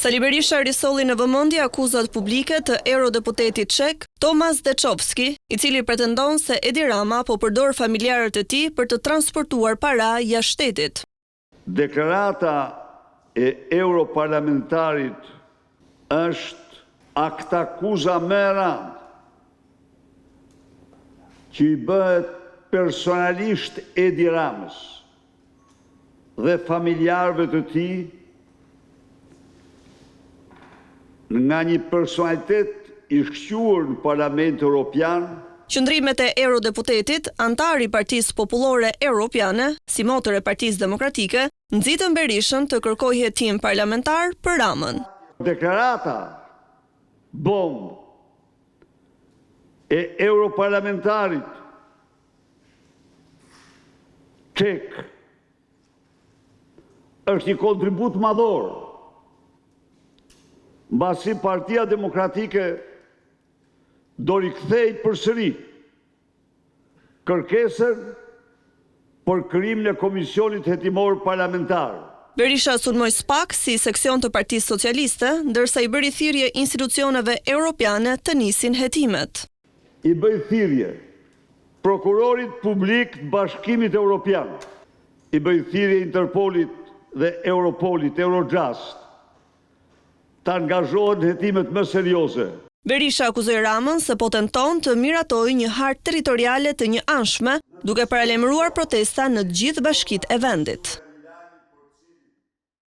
Sali Berisha risolli në vëmendje akuzat publike të eurodeputetit ček Tomas Zdechovski, i cili pretendon se Edi Rama po përdor familjarët e tij për të transportuar para jashtë shtetit. Deklarata e europarlamentarit është akt akuza më e rëndë që i bëhet personalisht Edi Ramës dhe familjarëve të tij nga një personalitet i shqyur në Parlamentin Evropian. Qëndrimet e eurodeputetit, antar i Partisë Popullore Europiane, si motor e Partisë Demokratike, nxitën Berishën të kërkojë hetim parlamentar për Ramën. Deklarata bombë e europarlamentarit ček është një kontribut madhor, mbasi Partia Demokratike do rikthej përsëri kërkesën për krijimin e Komisionit Hetimor Parlamentar. Berisha sulmoi SPAK si seksion të Partisë Socialiste, ndërsa i bëri thirrje institucioneve europiane të nisin hetimet. I bëj thirrje prokurorit publik të Bashkimit Evropian, i bëj thirrje Interpolit dhe Europolit, Eurojust, të angazhohen hetimet më serioze. Berisha akuzoi Ramën se po tenton të miratojë një hartë territoriale të një anshme, duke paralajmëruar protesta në të gjithë bashkitë e vendit.